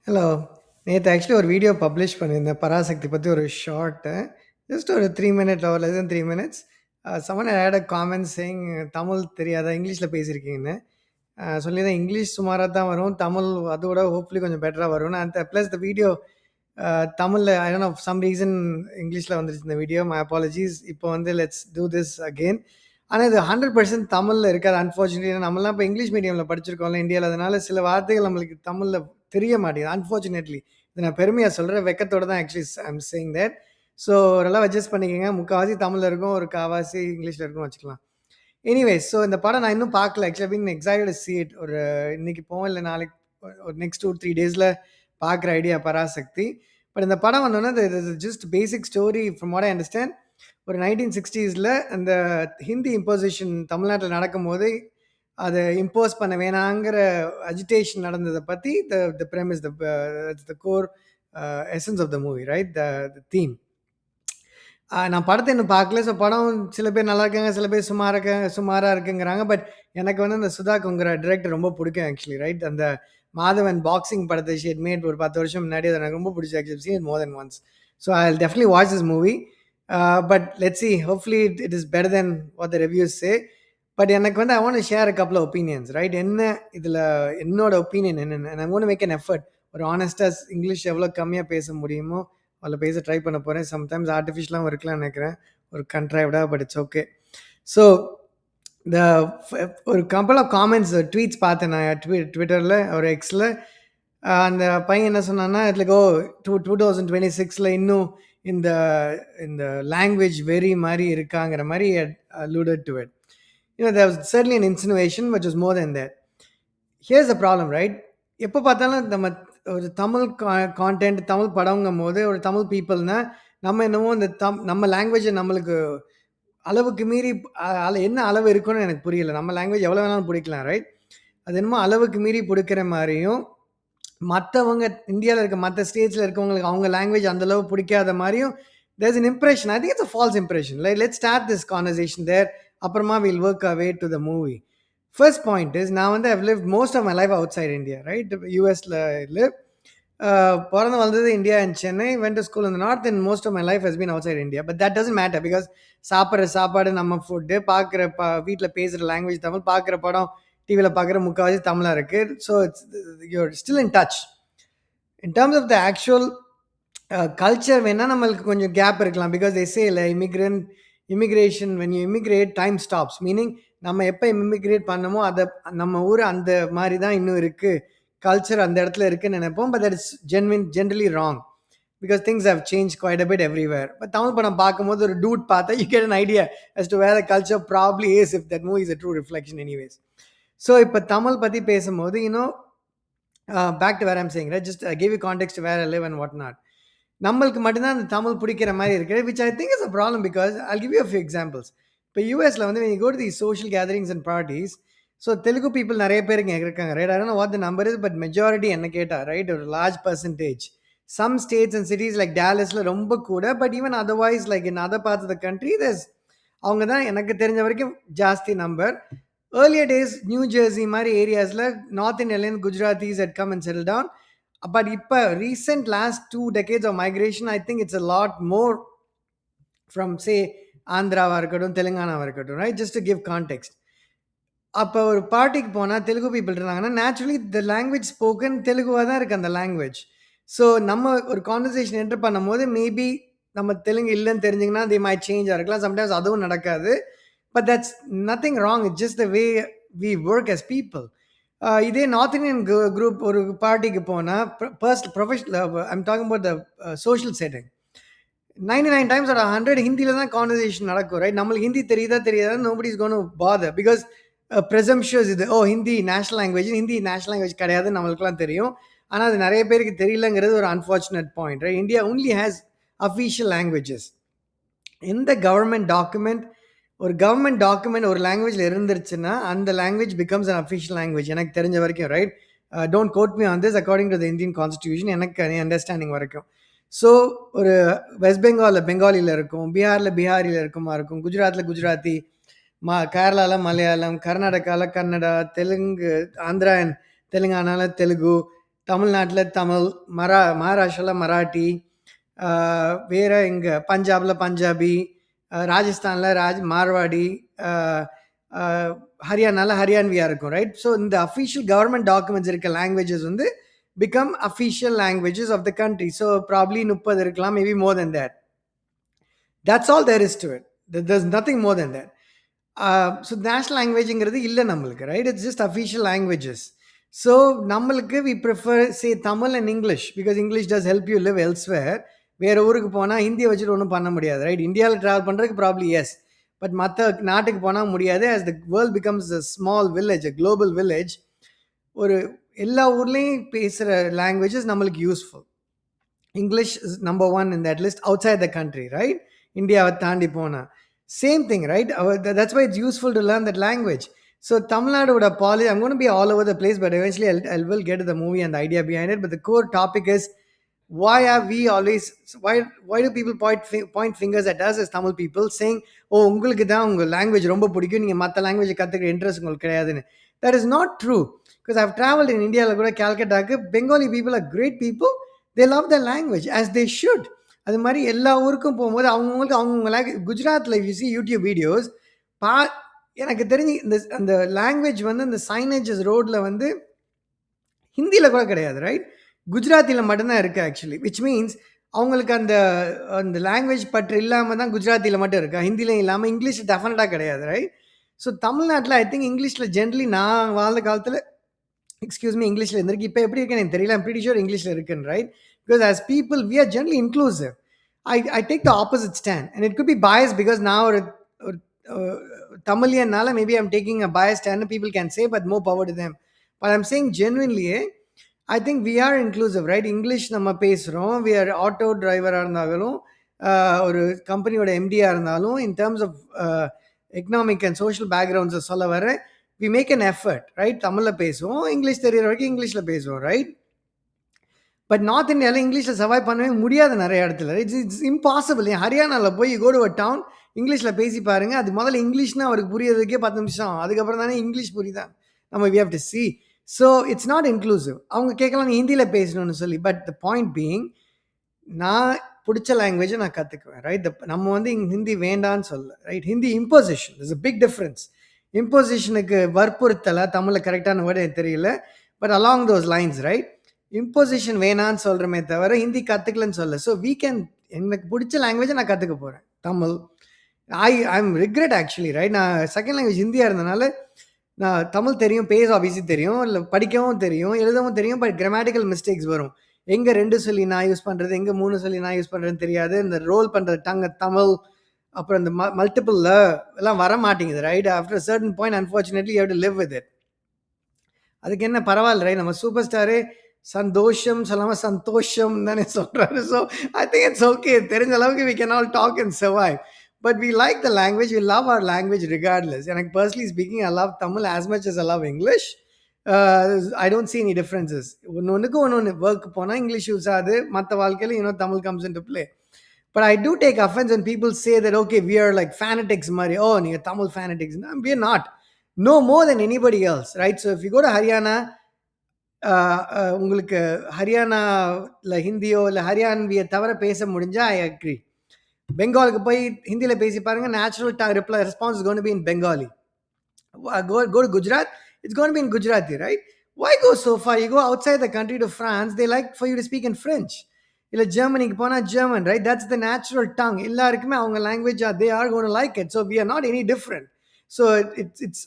Hello. நேத்து actually ஒரு video publish பண்ணியிருந்தேன். பராசக்தி பத்தி ஒரு ஷார்ட்டு. ஜஸ்ட் ஒரு 3 minute or less than 3 minutes. Someone had a comment saying Tamil தெரியாதா? இங்கிலீஷ்ல பேசியிருக்கீங்கன்னு. சொல்லியிருந்தேன் இங்கிலீஷ் சுமாரா தான் வரும். தமிழ் அதோட ஹோப்ஃபுல்லி கொஞ்சம் பெட்டரா வரும்னு. அந்த பிளஸ் த வீடியோ தமிழ்ல I don't know some reason இங்கிலீஷ்ல வந்துருச்சு இந்த வீடியோ. மை அப்பாலஜீஸ். இப்போ வந்து லெட்ஸ் டூ திஸ் அகெயின். ஆனா இது 100% தமிழ்ல இருக்காது அன்ஃபார்ச்சுனேட்லி. ஏன்னா நம்மலாம் இப்ப இங்கிலீஷ் மீடியம்ல படிச்சிருக்கோம்ல இந்தியால. அதனால சில வார்த்தைகள் நம்மளுக்கு தமிழ்ல தெரிய மாட்டேங்குது அன்ஃபார்ச்சுனேட்லி. இத நான் பெருமையா சொல்றேன். வெட்கத்தோட தான் actually I am saying that. So நல்லா அட்ஜஸ்ட் பண்ணிக்கங்க. முக்காவாசி தமிழ்ல இருக்கும். ஒரு காவாசி இங்கிலீஷ்ல இருக்கும்னு வச்சுக்கலாம். எனிவேஸ் ஸோ இந்த படம் நான் இன்னும் பார்க்கல. Actually been excited to see it. ஒரு இன்னைக்கு போவோம் இல்ல நாளைக்கு ஒரு நெக்ஸ்ட் 2, 3 டேஸ்ல பார்க்குற ஐடியா பராசக்தி. பட் இந்த படம் வந்தோனே just basic story from what I understand ஒரு 1960ஸ்ல அந்த ஹிந்தி இம்போசிஷன் தமிழ்நாட்டுல நடக்கும்போது, அத இம்போஸ் பண்ண வேணாங்கிற அஜிடேஷன் நடந்தத பத்தி the premise the core essence of the movie right? The theme. நான் படத்த இன்னும் பார்க்கல. ஸோ படம் சில பேர் நல்லா இருக்காங்க, சில பேர் சுமாரா இருக்குங்கிறாங்க. பட் எனக்கு வந்து அந்த சுதா கொங்கரா டைரக்டர் ரொம்ப பிடிக்கும் ஆக்சுவலி ரைட்? அந்த மாதவன் பாக்ஸிங் படத்த ஷி ஹட் மேட் ஒரு 10 வருஷம் முன்னாடி. அது எனக்கு ரொம்ப பிடிச்சு actually. Seen it more than once. So I will definitely watch this movie. But let's see hopefully it is better than what the reviews say. But எனக்கு வந்து I want to share a couple of opinions right? என்ன இதுல என்னோட opinion என்னன்னு I want to make an effort. ஒரு ஹானஸ்ட்டா English எவ்வளோ கம்மியா பேச முடியுமோ அதில் பேச ட்ரை பண்ண போகிறேன். சம்டைம்ஸ் ஆர்டிஃபிஷியலாகவும் இருக்கலாம்னு நினைக்கிறேன். ஒரு கண்ட்ரைவ்டா பட் இட்ஸ் ஓகே. ஸோ இந்த ஒரு கம்பல் ஆஃப் காமெண்ட்ஸ் ட்வீட்ஸ் பார்த்தேன் நான் ட்விட்டரில் ஒரு எக்ஸில். அந்த பையன் என்ன சொன்னான்னா இட்ல கோ 2026ல இன்னும் இந்த இந்த லாங்குவேஜ் வெரி மாதிரி இருக்காங்கிற மாதிரி alluded to it. There was certainly an insinuation which was more than that. Here's the problem, right? எப்போ பார்த்தாலும் நம்ம ஒரு தமிழ் கான்டென்ட் தமிழ் படங்கும் போது ஒரு தமிழ் பீப்புள்னா நம்ம என்னமோ இந்த நம்ம லாங்குவேஜை நம்மளுக்கு அளவுக்கு மீறி என்ன அளவு இருக்குன்னு எனக்கு புரியல. நம்ம லாங்குவேஜ் எவ்வளோ வேணாலும் பிடிக்கலாம் ரைட்? அது என்னமோ அளவுக்கு மீறி பிடிக்கிற மாதிரியும் மற்றவங்க இந்தியாவில் இருக்க மற்ற ஸ்டேட்ஸில் இருக்கவங்களுக்கு அவங்க லாங்குவேஜ் அந்தளவு பிடிக்காத மாதிரியும் there's an impression. I think it's a false impression. Like, let's start this conversation there. அப்புறமா we'll work our way to the movie. First point is நான் வந்து I've lived most of my life outside India, right? யூஎஸ்ல live. பிறந்து வளர்ந்தது India and Chennai. went to school in the north and most of my life has been outside India. But that doesn't matter because சாப்பிட்ற சாப்பாடு நம்ம food, பார்க்குற வீட்டில் பேசுகிற language Tamil, பார்க்குற படம் டிவியில் பார்க்குற முக்கால்வாசி தமிழாக இருக்குது. So it's you're still in touch. In terms of the actual culture வேணால் நம்மளுக்கு கொஞ்சம் கேப் இருக்கலாம். பிகாஸ் தே சே இல்லை immigration when you immigrate time stops. Meaning நம்ம எப்போ இமிக்ரேட் பண்ணமோ அதை நம்ம ஊர் அந்த மாதிரி தான் இன்னும் இருக்குது, கல்ச்சர் அந்த இடத்துல இருக்குன்னு நினைப்போம். But that is generally wrong because things have changed quite a bit everywhere. But Tamil படம் பார்க்கும்போது ஒரு டூட் பார்த்தா you get an idea as to where the culture probably is, if that movie is a true reflection anyways. So இப்போ தமிழ் பற்றி பேசும்போது back to where I'm saying, right? Just I gave you context to where I live and what not. நம்மளுக்கு மட்டும்தான் அந்த தமிழ் பிடிக்கிற மாதிரி இருக்குது, which I think is a problem because I'll give you a few examples. இப்போ யூஎஸ்ல வந்து when you go to these social gatherings and parties, so Telugu people நிறைய பேர் இங்கே இருக்காங்க right? I don't know what the number is, but majority என்ன கேட்டா right ஒரு large percentage. Some states and cities like Dallasல ரொம்ப கூட, but even otherwise like in other parts of the country there's அவங்க தான் எனக்கு தெரிஞ்ச வரைக்கும் ஜாஸ்தி number. Earlier days New Jersey மாதிரி ஏரியாஸில் north Indian Gujaratis had come and settled down. But இப்போ recent last 2 decades of migration, I think it's a lot more from say ஆந்திராவாக இருக்கட்டும், தெலுங்கானாவாக இருக்கட்டும், right? Just to give context. அப்போ ஒரு பார்ட்டிக்கு போனால் தெலுங்கு பீப்புள் இருந்தாங்கன்னா நேச்சுரலி த லாங்குவேஜ் ஸ்போக்கன் தெலுங்குவாக தான் இருக்குது அந்த லாங்குவேஜ். ஸோ நம்ம ஒரு கான்வர்சேஷன் என்டர் பண்ணும்போது மேபி நம்ம தெலுங்கு இல்லைன்னு தெரிஞ்சிங்கன்னா தே மைட் சேஞ்சாக இருக்கலாம். சம்டைம்ஸ் அதுவும் நடக்காது. But that's nothing wrong. It's just the way we work as people. இதே நார்த் இந்தியன் குரூப் ஒரு பார்ட்டிக்கு போனால் professional I'm talking about the social setting, 99 times out of 100 ஹிந்தியில் தான் கான்வர்சேஷன் நடக்கும் ரைட்? நம்மளுக்கு ஹிந்தி தெரியாதா nobody is gone to bother because presumptuous இது Hindi national language. Hindi national language கிடையாதுன்னு நம்மளுக்குலாம் தெரியும். ஆனால் அது நிறைய பேருக்கு தெரியலங்கிறது ஒரு unfortunate point right? India only has official languages. எந்த கவர்மெண்ட் டாக்குமெண்ட் ஒரு லாங்குவேஜில் இருந்துருச்சுன்னா அந்த language becomes an official language எனக்கு தெரிஞ்ச வரைக்கும் right? Don't quote me on this, according to the Indian constitution எனக்கு அண்டர்ஸ்டாண்டிங் வரைக்கும். ஸோ ஒரு வெஸ்ட் பெங்காலில் பெங்காலியில் இருக்கும், பீகாரில் பீகாரியில் இருக்கும், குஜராத்தில் குஜராத்தி, கேரளாவில் மலையாளம், கர்நாடகாவில் கன்னடா, தெலுங்கு, ஆந்திரா அண்ட் தெலுங்கானாவில் தெலுங்கு, தமிழ்நாட்டுல தமிழ், மகாராஷ்டிரால மராட்டி, வேற எங்க பஞ்சாப்ல பஞ்சாபி, ராஜஸ்தான்ல மார்வாடி, அ அ ஹரியானால ஹரியான்வியா இருக்கும், ரைட்? ஸோ இந்த அஃபிஷியல் கவர்ன்மெண்ட் டாக்குமெண்ட்ஸ் இருக்க லாங்குவேஜஸ் வந்து become official languages of the country. So probably 30 இருக்கலாம், maybe more than that. That's all there is to it. there's nothing more than that. So national லாங்குவேஜ்ங்கிறது இல்லை நம்மளுக்கு, right? It's just official languages. So நம்மளுக்கு we prefer say Tamil and English, because English does help you live elsewhere. வேறு ஊருக்கு போனால் ஹிந்தியை வச்சுட்டு ஒன்றும் பண்ண முடியாது, ரைட்? இந்தியாவில் ட்ராவல் பண்ணுறதுக்கு ப்ராப்ளி எஸ், பட் மற்ற நாட்டுக்கு போனால் முடியாது. As the world becomes a small village, a global village, ஒரு எல்லா ஊர்லேயும் பேசுகிற லாங்குவேஜஸ் நம்மளுக்கு useful. English is number one in that list outside the country, right? India தாண்டி போனா same thing, right? That's why it's useful to learn that language. So Tamil Nadu would apologize. I'm going to be all over the place, but eventually I will get to the movie and the idea behind it. But the core topic is, why are we always, why do people point fingers at us as Tamil people saying, oh, உங்களுக்கு தான் உங்க language ரொம்ப பிடிக்கும், நீங்க மற்ற language கத்துக்கிற interest உங்களுக்கு கிடையாதுன்னு? That is not true, because I've traveled in India கூட Calcutta. Bengali people are great people. They love their language as they should. அது மாதிரி எல்லா ஊருக்கும் போகும்போது அவங்கவுங்களுக்கு அவங்கவுங்க குஜராத்தில் யூ சி யூடியூப் வீடியோஸ் பா, எனக்கு தெரிஞ்சு இந்த அந்த லாங்குவேஜ் வந்து இந்த சைனேஜஸ் ரோட்ல வந்து ஹிந்தியில் கூட கிடையாது, ரைட்? குஜராத்தியில் மட்டும்தான் இருக்குது ஆக்சுவலி, விச் மீன்ஸ் அவங்களுக்கு அந்த அந்த லாங்குவேஜ் பற்று இல்லாமல் தான் குஜராத்தியில் மட்டும் இருக்கா, ஹிந்திலையும் இல்லாமல். இங்கிலீஷ் டெஃபினட்டாக கிடையாது, ரைட்? ஸோ தமிழ்நாட்டில் ஐ திங்க் இங்கிலீஷில் ஜென்ரலி நான் வாழ்ந்த காலத்தில், எக்ஸ்கியூஸ் மீ, இங்கிலீஷில் இருந்திருக்கு. இப்போ எப்படி இருக்குன்னு எனக்கு தெரியல. ஐம் பிரிட்டி ஷூர் இங்கிலீஷில் இருக்குன்னு, right? Because as people, we are generally inclusive. I take the opposite stand, and it could be biased because now Tamilian nala maybe I'm taking a biased stand. People can say, but more power to them. But I'm saying genuinely, I think we are inclusive, right? English நம்ம பேசுகிறோம். We are auto driver இருந்தாலும், ஒரு கம்பெனியோட எம்டியாக இருந்தாலும், in terms of economic and social backgrounds சொல்ல வர, we make an effort, right? தமிழில் பேசுவோம், இங்கிலீஷ் தெரிகிற வரைக்கும் இங்கிலீஷில் பேசுவோம், ரைட்? பட் நார்த் இந்தியாவில் இங்கிலீஷில் சர்வை பண்ணவே முடியாது நிறைய இடத்துல. It's impossible. ஹரியானாவில் போய் கோ டு அ டவுன், இங்கிலீஷில் பேசி பாருங்கள். அது முதல்ல இங்கிலீஷ்னா அவருக்கு புரியறதுக்கே 10 நிமிஷம், அதுக்கப்புறம் தானே இங்கிலீஷ் புரியுதா நம்ம. We have to see. So it's not inclusive. அவங்க கேட்கலாம் நீ ஹிந்தியில் பேசணும்னு சொல்லி. பட் த பாயிண்ட் பீயிங், நான் பிடிச்ச லாங்குவேஜை நான் கற்றுக்குவேன், ரைட்? நம்ம வந்து ஹிந்தி வேண்டான்னு சொல்ல, right? Hindi imposition is a big difference. இம்போசிஷனுக்கு வற்புறுத்தலை தமிழில் கரெக்டான வேர்டு எனக்கு தெரியல, but along those lines, right? Imposition வேணான்னு சொல்கிறோமே தவிர ஹிந்தி கற்றுக்கலன்னு சொல்ல. ஸோ வீ கேன், எனக்கு பிடிச்ச லாங்குவேஜை நான் கற்றுக்க போகிறேன், Tamil. I'm regret actually, right? நான் செகண்ட் லாங்குவேஜ் ஹிந்தியாக இருந்தனால நான் தமிழ் தெரியும், பேச ஆஃபீஸி தெரியும், இல்லை படிக்கவும் தெரியும், எழுதவும் தெரியும், பட் கிராமட்டிக்கல் மிஸ்டேக்ஸ் வரும். எங்கே 2 சொல்லி நான் யூஸ் பண்ணுறது, எங்கே 3 சொல்லி நான் யூஸ் பண்ணுறதுன்னு தெரியாது. இந்த ரோல் பண்ணுறது டங்கு தமிழ், அப்புறம் இந்த மல்டிபிளில் எல்லாம் வர மாட்டேங்குது, right? After certain point unfortunately you have to live with it. அதுக்கு என்ன பரவாயில்ல, ரைட்? நம்ம சூப்பர் ஸ்டாரே சந்தோஷம் சொல்லாமல் சந்தோஷம் தானே சொல்கிறாரு. So I think it's okay. தெரிஞ்ச அளவுக்கு we can all talk and survive. But we like the language. We love our language regardless. And personally speaking, I love Tamil as much as I love English. I don't see any differences. One work pona English use adu, matta valkailu, Tamil comes into play. But I do take offense when people say that, okay, we are like fanatics, Mari. Oh, you're Tamil fanatics. No, we are not. No more than anybody else, right? So if you go to Haryana, உங்களுக்கு ஹரியானாவில் ஹிந்தியோ இல்லை ஹரியான்வியை தவிர பேச முடிஞ்சால் I agree. பெங்காலுக்கு போய் ஹிந்தியில் பேசி பாருங்க, natural response is going to be in Bengali. Go to Gujarat, it's going to be in Gujarati, right? Why go so far? You go outside the country to France, they like for you to speak in French. இல்லை ஜெர்மனிக்கு போனால் German, right? That's the natural tongue. எல்லாருக்குமே அவங்க language, they are going to like it. So we are not any different. So it's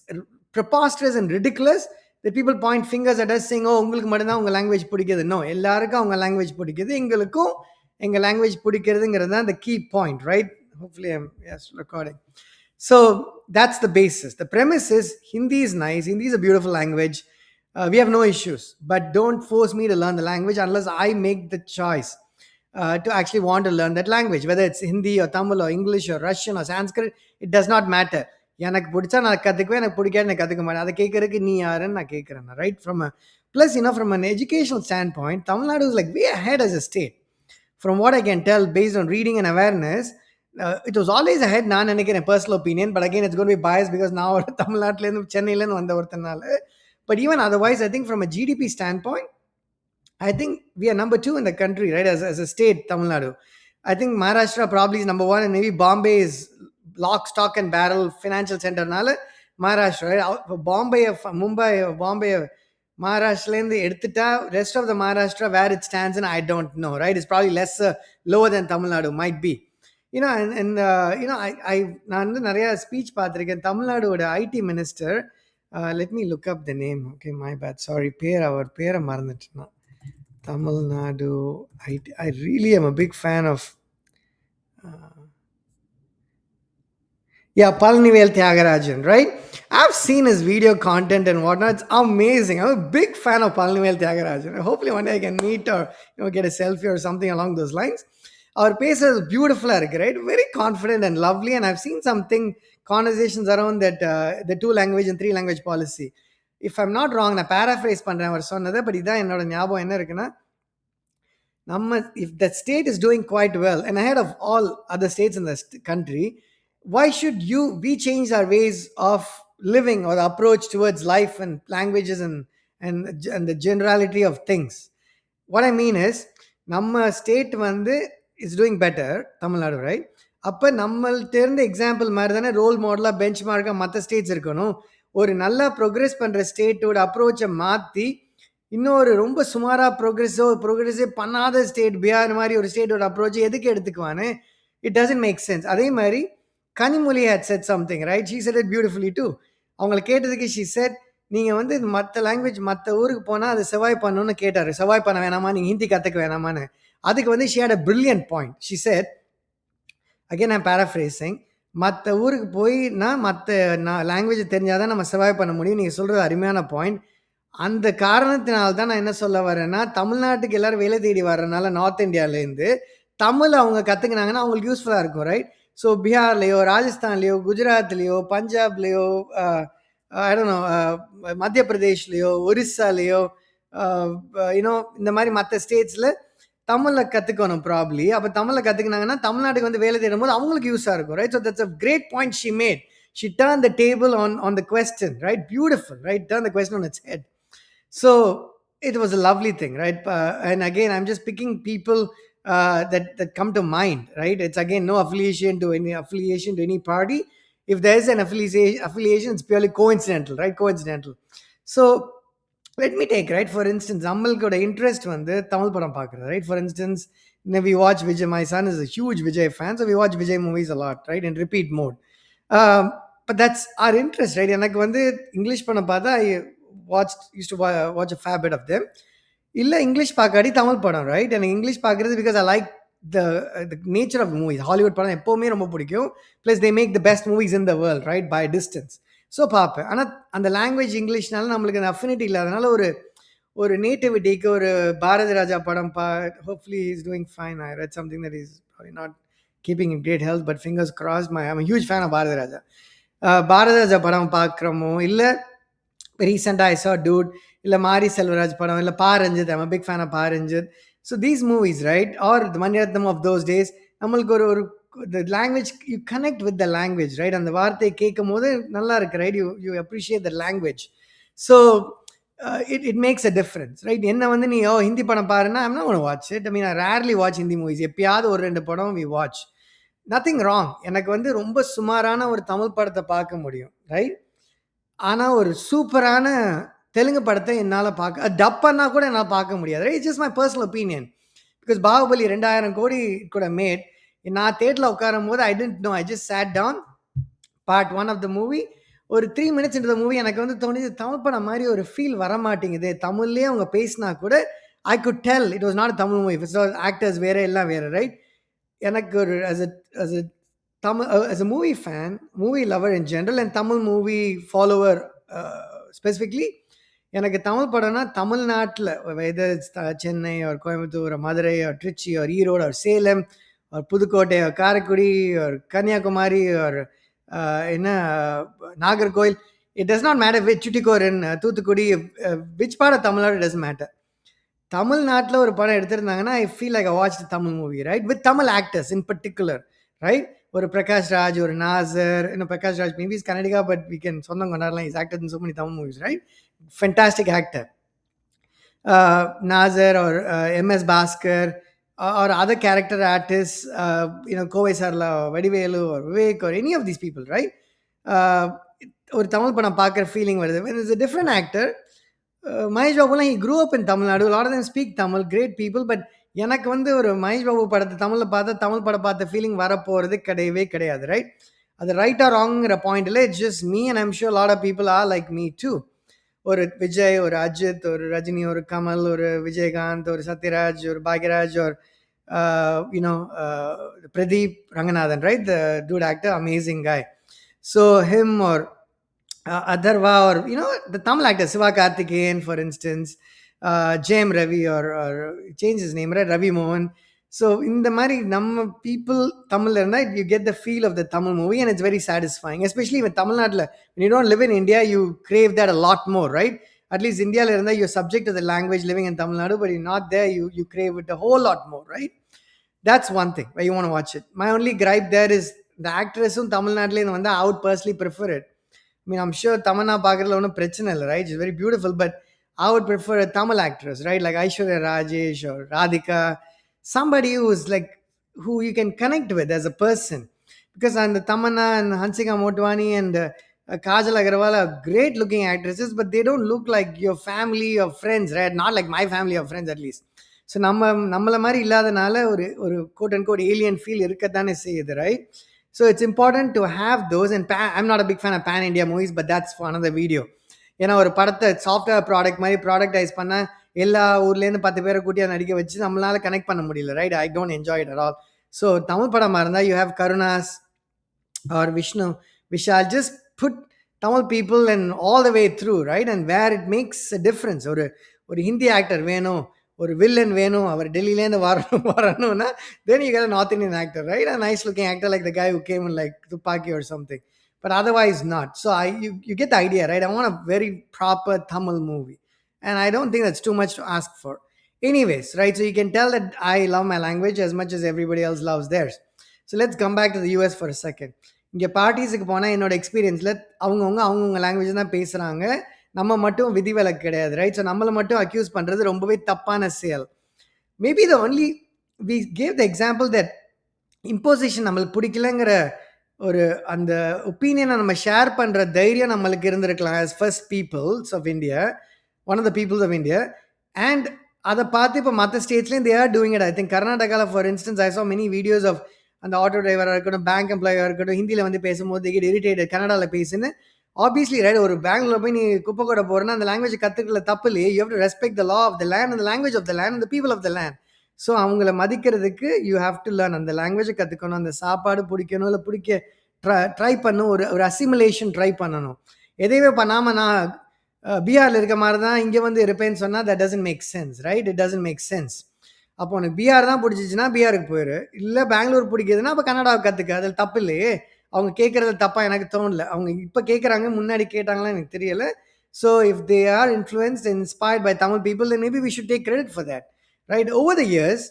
preposterous and ridiculous that people point fingers at us saying, oh, உங்களுக்கு மட்டும்தான் உங்கள் language பிடிக்குது. No, எல்லாருக்கும் அவங்க language பிடிக்குது, எங்களுக்கும் எங்கள் லாங்குவேஜ் பிடிக்கிறதுங்கிறது தான் the key point, right? Hopefully I'm recording. So that's the basis. The premise is Hindi is nice. Hindi is a beautiful language. We have no issues. But don't force me to learn the language unless I make the choice to actually want to learn that language. Whether it's Hindi or Tamil or English or Russian or Sanskrit, it does not matter. எனக்கு பிடிச்சா நான் கற்றுக்குவேன், எனக்கு பிடிக்காது நான் கற்றுக்க மாட்டேன். அதை கேட்கறதுக்கு நீ யாருன்னு நான் கேட்குறேன், right? From a plus, from an educational standpoint, Tamil Nadu is like way ahead as a state. From what I can tell based on reading and awareness, it was always ahead. நான் நினைக்கிறேன், personal opinion, but again it's going to be biased because now தமிழ்நாட்டிலேருந்து சென்னையிலேருந்து வந்த ஒருத்தனால. But even otherwise, I think from a GDP standpoint, I think we are number two in the country, right? As a state, Tamil Nadu. I think Maharashtra probably is number one, and maybe Bombay is lock, stock, and barrel financial center. Nala Maharashtra, right? Bombay, Mumbai, Bombay, Maharashtra, and the Edthita, rest of the Maharashtra where it stands, and I don't know, right? It's probably less lower than Tamil Nadu, might be. நான் வந்து நிறைய speech பார்த்துருக்கேன் தமிழ்நாடோட IT minister. Let me look up the name. Okay, my bad, sorry, அவர் பேரை மறந்துட்டேன். Tamil Nadu. I really am a big fan of. Yeah, Palanivel Tyagarajan, right? I've seen his video content and whatnot. It's amazing. I'm a big fan of Palanivel Tyagarajan. Hopefully one day I can meet or get a selfie or something along those lines. Our pace is beautiful, right? Very confident and lovely. And I've seen something conversations around that the 2 language and 3 language policy. If I'm not wrong, நான் paraphrase பண்றேன் அவர் சொன்னதை. But இதான் என்னோட ஞாபகம் என்ன இருக்குன்னா, if the state is doing quite well and ahead of all other states in the country, why should we change our ways of living or the approach towards life and languages and the generality of things? What I mean is, நம்ம state வந்து is doing better, Tamil Nadu, right? அப்போ நம்மள்ட்ட இருந்த example மாதிரி தானே role மாடலாக bench மார்க்காக மற்ற states இருக்கணும். ஒரு நல்லா ப்ரோக்ரெஸ் பண்ணுற ஸ்டேட்டோட அப்ரோச்சை மாற்றி இன்னொரு ரொம்ப சுமாராக ப்ரோக்ரெஸே பண்ணாத ஸ்டேட், பிஹார் மாதிரி ஒரு ஸ்டேட்டோட அப்ரோச்சை எதுக்கு எடுத்துக்குவானு? It doesn't make sense. அதே மாதிரி Kanimozhi had said something, right? She said it beautifully too. அவங்களை கேட்டதுக்கு she said, நீங்கள் வந்து மற்ற லாங்குவேஜ் மற்ற ஊருக்கு போனால் அதை சர்வைவ் பண்ணணும்னு கேட்டார். சர்வைவ் பண்ண வேணாமா, நீங்கள் ஹிந்தி கற்றுக்க வேணாமான்னு. அதுக்கு வந்து she had a brilliant point. She said, again I'm paraphrasing, மற்ற ஊருக்கு போய்னா மற்ற லாங்குவேஜ் தெரிஞ்சாதான் நம்ம சர்வைவ் பண்ண முடியும். நீங்கள் சொல்கிறது அருமையான பாயிண்ட். அந்த காரணத்தினால தான் நான் என்ன சொல்ல வரேன்னா, தமிழ்நாட்டுக்கு எல்லாரும் வேலை தேடி வர்றதுனால நார்த் இந்தியாவிலேருந்து தமிழ் அவங்க கற்றுக்கினாங்கன்னா அவங்களுக்கு யூஸ்ஃபுல்லாக இருக்கும், ரைட்? ஸோ பீகார்லேயோ, ராஜஸ்தான்லேயோ, குஜராத்லேயோ, பஞ்சாப்லேயோ, மத்திய பிரதேஷ்லேயோ, ஒரிஸ்ஸாலேயோ, இந்த மாதிரி மற்ற ஸ்டேட்ஸில் தமிழில் கற்றுக்கணும் ப்ராப்ளி. அப்போ தமிழில் கற்றுக்கினாங்கன்னா தமிழ்நாட்டுக்கு வந்து வேலை தேடும் போது அவங்களுக்கு யூஸாக இருக்கும், right? So that's a great point she made. She turned the table on the question, right? Beautiful, right? Turn the question on its head. So it was a lovely thing, right? And again, I'm just picking people that come to mind, right? It's again no affiliation to any party. If there is an affiliation, it's purely coincidental, right? Coincidental. So let me take, right, for instance, நம்மளுக்கோட interest வந்து தமிழ் படம் பார்க்குறது, right? For instance, we watch Vijay. My son is a huge Vijay fan, so we watch Vijay movies a lot, right? In repeat mode. But that's our interest, right? எனக்கு வந்து English படம் பார்த்தா I used to watch a fair bit of them. இல்லை English பார்க்காடி Tamil படம், right? எனக்கு English பார்க்குறது because I like the nature of movies. Hollywood படம் எப்போவுமே ரொம்ப பிடிக்கும். Plus they make the best movies in the world, right? By a distance. So பார்ப்பேன். ஆனால் அந்த லாங்குவேஜ் இங்கிலீஷ்னால நம்மளுக்கு அந்த அஃபினிட்டி இல்லாதனால ஒரு நேட்டிவிட்டிக்கு ஒரு பாரதி ராஜா படம் hopefully he's doing fine. I read something that he's probably not keeping in great health, but fingers crossed. I'm a huge fan of Bharathi Raja. Bharathi Raja படம் பார்க்குறோமோ, இல்லை ரீசெண்டாக I saw Dude, இல்லை மாரி செல்வராஜ் படம், இல்லை Pa Ranjith. I'm a big fan of Pa Ranjith. So these movies, right? Or the Mani Ratnam of those days, நம்மளுக்கு ஒரு the language, you connect with the language, right? அந்த வார்த்தையை கேட்கும் போது நல்லா இருக்கு, right? You appreciate the language. So it makes a difference, right? என்ன வந்து நீ ஹிந்தி படம் பாருன்னா I'm not going to watch it. I mean, I rarely watch Hindi movies. எப்பயாவது ஒரு 2 படம் we watch. Nothing wrong. எனக்கு வந்து ரொம்ப சுமாரான ஒரு தமிழ் படத்தை பார்க்க முடியும், ரைட்? ஆனால் ஒரு சூப்பரான தெலுங்கு படத்தை என்னால் டப் பண்ணால் கூட என்னால் பார்க்க முடியாது, right? It's just my personal opinion. Because Baahubali 2000 crore கூட மேட். நான் தேட்டரில் உட்காரும் போது I didn't no. I just sat down part 1 of the movie. ஒரு 3 minutes into the மூவி எனக்கு வந்து தோணுது தமிழ் படம் மாதிரி ஒரு ஃபீல் வர மாட்டேங்குது. தமிழ்லேயே அவங்க பேசினா கூட I could del it was not a Tamil movie. Actors வேறு, எல்லாம் வேறு, ரைட்? எனக்கு ஒரு as a movie fan, movie lover in general, and Tamil movie follower specifically, எனக்கு தமிழ் படம்னா தமிழ்நாட்டில் வெதர் இட்ஸ் சென்னை ஒரு கோயம்புத்தூர் ஒரு மதுரை ஒரு திருச்சி ஒரு ஈரோடு ஒரு சேலம் ஒரு புதுக்கோட்டை ஒரு காரைக்குடி ஒரு கன்னியாகுமரி ஒரு Nagercoil, it does not matter. Which Tuticorin Thoothukudi, which part of Tamil Nadu doesn't matter. தமிழ்நாட்டில் ஒரு படம் எடுத்திருந்தாங்கன்னா I feel like I watch Tamil movie, right? With Tamil actors in particular, right? ஒரு பிரகாஷ் ராஜ், ஒரு நாசர், இன்னும் Prakash Raj maybe is Kannadiga, but we can சொந்தம் கொண்டாடலாம். Is actor in so many Tamil movies, right? Fantastic actor. Nazar or MS Bhaskar or other character artists, Kovai Sarla or Vadivelu or Vivek or any of these people, right? Uh, ஒரு தமிழ் படம் பார்க்குற feeling வருது. When it's a different actor, Mahesh பாபுலாம் he grew up in Tamil Nadu. A lot of them speak Tamil, great people. But எனக்கு வந்து ஒரு மகேஷ் பாபு படத்தை தமிழில் பார்த்தா தமிழ் படம் பார்த்த ஃபீலிங் வரப்போகிறது கிடையவே கிடையாது, ரைட்? அது ரைட் ஆர் ராங்கிற பாயிண்ட்ல it's just me and I'm sure lot of people are like me too. ஒரு விஜய், ஒரு அஜித், ஒரு ரஜினி, ஒரு கமல், ஒரு விஜயகாந்த், ஒரு சத்யராஜ், ஒரு Bhagyaraj, or Pradeep Ranganathan, right? The dude actor, amazing guy. So him or Atharva, or the Tamil actor Siva Karthikeyan, for instance, Jem Ravi, or change his name, right? Ravi Mohan. So in the mari நம்ம people Tamil இருந்தா you get the feel of the Tamil movie and it's very satisfying, especially when Tamil Nadu, when you don't live in India, you crave that a lot more, right? At least India இருந்தா you're subject to the language living in Tamil Nadu, but you're not there, you crave it a whole lot more, right? That's one thing where you want to watch it. My only gripe there is the actress in Tamil Nadu வந்து I would personally prefer it. I mean, I'm sure Tamanna பார்க்கறதுல ஒன்றும் பிரச்சனை இல்லை, right? She's very beautiful, but I would prefer a Tamil actress, right? Like Aishwarya Rajesh or Radhika, somebody who's like, who you can connect with as a person. Because the Tamanna and Hansika Motwani and Kajal Agarwal are great looking actresses, but they don't look like your family or friends, right? Not like my family or friends, at least. So நம்மளை மாதிரி இல்லாதனால ஒரு quote and quote alien feel இருக்கத்தானே செய்யுது, right? So it's important to have those. And I'm not a big fan of pan India movies, but that's another video. ஏன்னா ஒரு படத்தை software product மாதிரி ப்ராடக்டைஸ் பண்ண எல்லா ஊர்லேருந்து 10 பேரை கூட்டியாக நடிக்க வச்சு நம்மளால கனெக்ட் பண்ண முடியல, right? I don't enjoy it at all. So Tamil படமாக இருந்தால் you have Karunas or Vishnu, Vishal, just put Tamil people and all the way through, right? And where it makes a difference. ஒரு ஹிந்தி ஆக்டர் வேணும், ஒரு villain வேணும், அவர் டெல்லியிலேருந்து வரணும்னா then you get a North Indian actor, right? A nice looking actor like the guy who came in like Tupaki or something. But otherwise not. So you get the idea, right? I want a very proper Tamil movie. And I don't think that's too much to ask for. Anyways, right? So you can tell that I love my language as much as everybody else loves theirs. So let's come back to the US for a second. இங்கே பார்ட்டிஸுக்கு போனால் என்னோட எக்ஸ்பீரியன்ஸில் அவங்கவுங்க language தான் பேசுகிறாங்க, நம்ம மட்டும் விதிவிலக்கு கிடையாது, ரைட்? ஸோ நம்மளை மட்டும் அக்யூஸ் பண்ணுறது ரொம்பவே தப்பான செயல். Maybe the only we gave the example that imposition நம்மளுக்கு பிடிக்கலங்கிற ஒரு அந்த ஒப்பீனியனை நம்ம ஷேர் பண்ணுற தைரியம் நம்மளுக்கு இருந்திருக்கலாம் as first peoples of India, one of the peoples of India. And அதை பார்த்து இப்போ மற்ற ஸ்டேட்ஸ்லேயும் they are doing it. I think கர்நாடகாவில் for instance I saw many videos of அந்த ஆட்டோ டிரைவராக இருக்கட்டும், பேங்க் எம்ப்ளாயாக இருக்கட்டும், ஹிந்தியில் வந்து பேசும்போது இரிட்டேட்டட் கன்னடாவில் பேசுன்னு. ஆப்வியஸ்லி ரைட், ஒரு பேங்க்ல போய் நீ குப்பை கூட போறேன்னா அந்த லாங்குவேஜ் கற்றுக்கல தப்பு இல்லையே. You have to respect the law of the land and the language of the land and the people of the land. So அவங்கள மதிக்கிறதுக்கு யூ ஹேவ் டு லேர்ன், அந்த லாங்குவேஜை கற்றுக்கணும், அந்த சாப்பாடு பிடிக்கணும், இல்லை ட்ரை பண்ணணும், ஒரு அசிமுலேஷன் ட்ரை பண்ணணும். எதையுமே பண்ணாமல் நான் பீகாரில் இருக்க மாதிரி தான் இங்கே வந்து இருப்பேன்னு சொன்னால் that doesn't make sense, right? It doesn't make sense. அப்போ உனக்கு பீகார் தான் பிடிச்சிச்சுன்னா பீகாருக்கு போயிரு, இல்லை பெங்களூர் பிடிக்குதுன்னா அப்போ கன்னடாவை கற்றுக்க, அதில் தப்பு இல்லையே. அவங்க கேட்குறது தப்பாக எனக்கு தோணல. அவங்க இப்போ கேட்குறாங்க, முன்னாடி கேட்டாங்களா எனக்கு தெரியல. So if they are influenced and inspired by Tamil people, then maybe we should take credit for that, right? Over the years,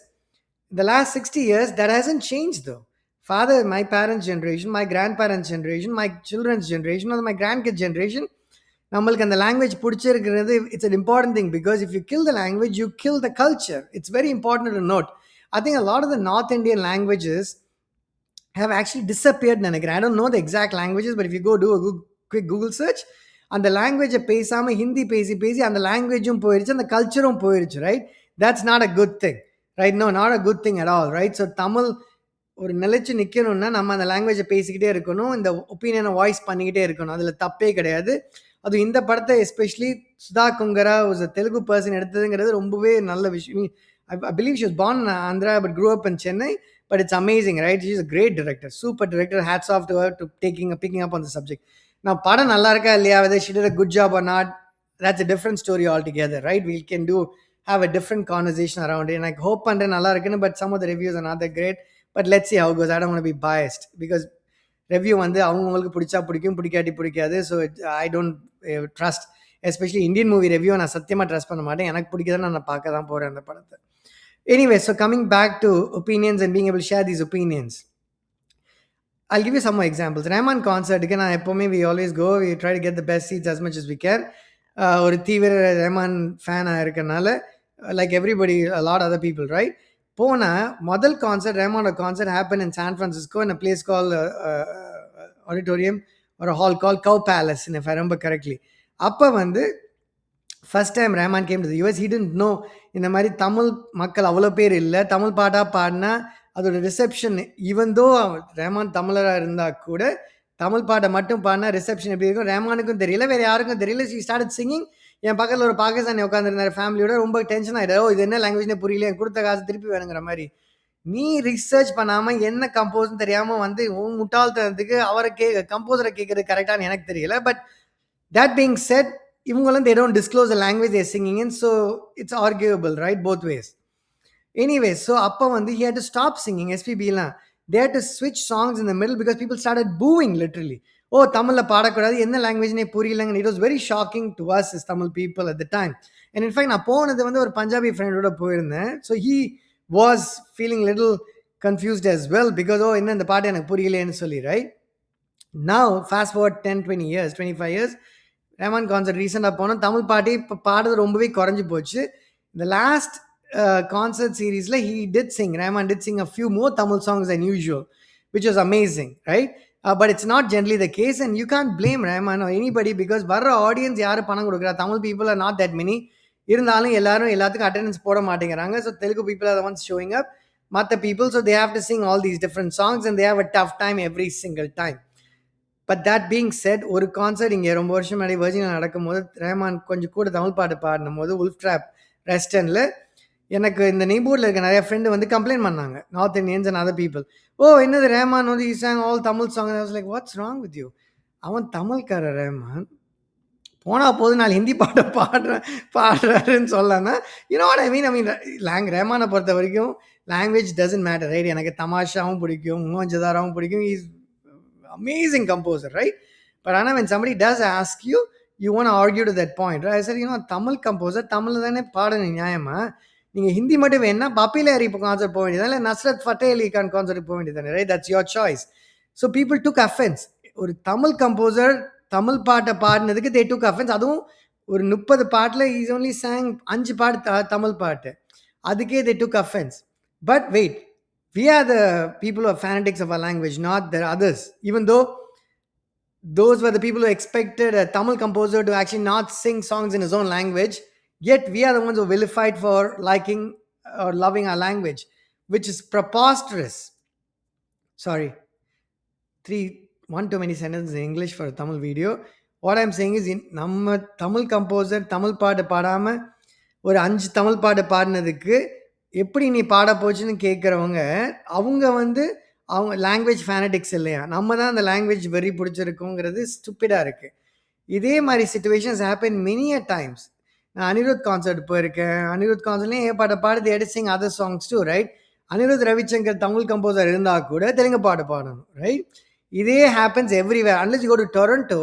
the last 60 years, that hasn't changed though. Father, my parents' generation, my grandparents' generation, my children's generation, or my grandkids' generation, நம்மளுக்கு அந்த language பிடிச்சிருக்கிறது, it's an important thing, because if you kill the language, you kill the culture. It's very important to note. I think a lot of the North Indian languages have actually disappeared நினைக்கிறேன். I don't know the exact languages, but if you go do a quick Google search, அந்த லாங்குவேஜை பேசாமல் ஹிந்தி பேசி அந்த லாங்குவேஜும் போயிடுச்சு, அந்த கல்ச்சரும் போயிடுச்சு, right? That's not a good thing, right? No, not a good thing at all, right? So Tamil ஒரு நிலைச்சு நிற்கணும்னா நம்ம அந்த லாங்குவேஜை பேசிக்கிட்டே இருக்கணும், இந்த ஒப்பீனியனை வாய்ஸ் பண்ணிக்கிட்டே இருக்கணும், அதில் தப்பே கிடையாது. அது இந்த படத்தை especially Sudha Kongara was a Telugu person எடுத்ததுங்கிறது ரொம்பவே நல்ல விஷயம். I believe she was born in Andhra but grew up in Chennai, but it's amazing, right? She's a great director, super director. Hats off to her to picking up on the subject. Now படம் நல்லா இருக்கா இல்லையா, whether she did a good job or not, that's a different story altogether, right? We can have a different conversation around it, and I hope பண்றேன் நல்லா இருக்குன்னு, but some of the reviews are not that great. But let's see how it goes. I don't want to be biased because review வந்து அவங்களுக்கு பிடிச்சா பிடிக்கும், பிடிக்காட்டி பிடிக்காது. So I don't trust, especially Indian movie review நான் சத்தியமாக trust பண்ண மாட்டேன். எனக்கு பிடிக்குதுன்னு நான் பார்க்க தான் போகிறேன் அந்த படத்தை. Anyway, so coming back to opinions and being able to share these opinions, I'll give you some more examples. Rahman concert, again, we always go, we try to get the best seats as much as we can. ஒரு தீவிர ரஹ்மான் ஃபேனா இருக்கனால, like everybody lot other people right. போனா முதல் concert ரஹ்மானோட concert happen in San Francisco in a place call auditorium ஒரு hall call Cow Palace if I remember correctly. அப்போ வந்து first time Rahman came to the US. He didn't know இந்த மாதிரி தமிழ் மக்கள் அவ்வளோ பேர் இல்லை. தமிழ் பாட்டாக பாடினா அதோட ரிசப்ஷன் ஈவன் தோ ரஹ்மான் தமிழராக இருந்தால் கூட தமிழ் பாட்டை மட்டும் பாடினா ரிசப்ஷன் எப்படி இருக்கும் ரஹ்மானுக்கும் தெரியல, வேறு யாருக்கும் தெரியல. She started singing. என் பக்கத்தில் ஒரு பாகிஸ்தானி உட்காந்துருந்தார் ஃபேமிலியோட. ரொம்ப டென்ஷன் ஆகிடும். ஓ இது என்ன லாங்குவேஜ்னே புரியல, என் கொடுத்த காசு திருப்பி வேணுங்கிற மாதிரி. நீ ரிசர்ச் பண்ணாமல் என்ன கம்போஸ்ன்னு தெரியாமல் வந்து உன் முட்டாள்தனத்துக்கு அவரை கம்போசரை கேட்குறது கரெக்டானு எனக்கு தெரியல. பட் that being said, இவங்களும் they don't disclose the language they're singing in, so it's arguable, right? Both ways. Anyway, so அப்போ வந்து he had to stop singing SPB லாம். They had to switch songs in the middle because people started booing literally. ஓ தமிழ்ல பாடக்கூடாது, என்ன லாங்குவேஜ்னே புரியலங்க. It was very shocking to us as Tamil people at the time. And in fact நான் போனது வந்து ஒரு பஞ்சாபி ஃப்ரெண்டோட போயிருந்தேன். So he was feeling little confused as well because ஓ என்ன இந்த பாட்டு எனக்கு புரியலேன்னு சொல்லி, right? Now fast forward 10 20 years 25 years, Rahman concert ரீசெண்டாக போனோம். தமிழ் பாட்டி இப்போ பாடுறது ரொம்பவே குறைஞ்சி போச்சு. இந்த லாஸ்ட் கான்சர்ட் சீரீஸில் he did Singh, Rahman did Singh a few more Tamil songs than usual, which was amazing, right? But it's not generally the case, and you can't blame Rahman or anybody because வர்ற ஆடியன்ஸ் யார் பணம் கொடுக்குறா? Tamil people are not that many. இருந்தாலும் எல்லாரும் எல்லாத்துக்கும் attendance போட மாட்டேங்கிறாங்க. So Telugu people are the ones showing up. மற்ற people, so they have to sing all these different songs and they have a tough time every single time. But that being said, ஒரு concert இங்கே ரொம்ப வருஷம் முன்னாடி வர்ஜினில் நடக்கும்போது ரஹ்மான் கொஞ்சம் கூட தமிழ் பாட்டு பாடினும் போது உல்ஃப் ட்ராப் ரெஸ்டர்னில் எனக்கு இந்த நெய்பூரில் இருக்க நிறைய ஃப்ரெண்டு வந்து கம்ப்ளைண்ட் பண்ணாங்க, north Indians and other people. ஓ என்னது ரஹ்மான் வந்து song all Tamil song. Like what's wrong with you? அவன் தமிழ்கார ரஹ்மான் போனால் போது நான் ஹிந்தி பாட்டை பாடுறாருன்னு சொல்லனா யூனோ ஐ மீன் ரஹ்மானை பொறுத்த வரைக்கும் லாங்குவேஜ் டசன்ட் மேட்டர், ரைட்? எனக்கு தமாஷாவும் பிடிக்கும், மோஞ்சதாராவும் பிடிக்கும். Is amazing composer, right? But Anna, when somebody does ask you, you want to argue to that point, right? I said, Tamil composer, Tamil தானே பாடணும் நியாயமா? நீங்கள் ஹிந்தி மட்டும் வேணா பப்பிலே ஹரி கான்சர்ட் போக வேண்டியது இல்லை, நஸ்ரத் ஃபத்தே அலி கான் கான்சர்ட் போக வேண்டியது, right? That's your choice. So people took offence. ஒரு தமிழ் கம்போசர் தமிழ் பாட்டை பாடினதுக்கு தே டுக் அஃபென்ஸ். அதுவும் ஒரு 30 பாட்டில் இஸ் ஒன்லி சாங் 5 பாட்டு தமிழ் பாட்டு, அதுக்கே they took offence. But wait, we are the people who are fanatics of our language, not the others. Even though those were the people who expected a Tamil composer to actually not sing songs in his own language, yet we are the ones who vilified for liking or loving our language, which is preposterous. Sorry, 1 too many sentences in English for a Tamil video. What I'm saying is, நம்ம Tamil composer Tamil பாட்டு பாடாமல் ஒரு 5 தமிழ் பாட்டு பாடினதுக்கு எப்படி நீ பாட போச்சுன்னு கேட்குறவங்க அவங்க வந்து அவங்க லாங்குவேஜ் ஃபேனடிக்ஸ் இல்லையா? நம்ம தான் அந்த லாங்குவேஜ் வெறி பிடிச்சிருக்குங்கிறது ஸ்டூப்பிடாக இருக்குது. இதே மாதிரி situations happen many a times. நான் அனிருத் கான்சர்ட் போயிருக்கேன். அனிருத் கான்சர்ட்லேயும் பாட்டை பாடுது எடிசிங் other songs too, right? Anirudh Ravichander Tamil composer இருந்தால் கூட தெலுங்கு பாட்டு பாடணும், ரைட்? இதே happens everywhere. Unless you go to Toronto,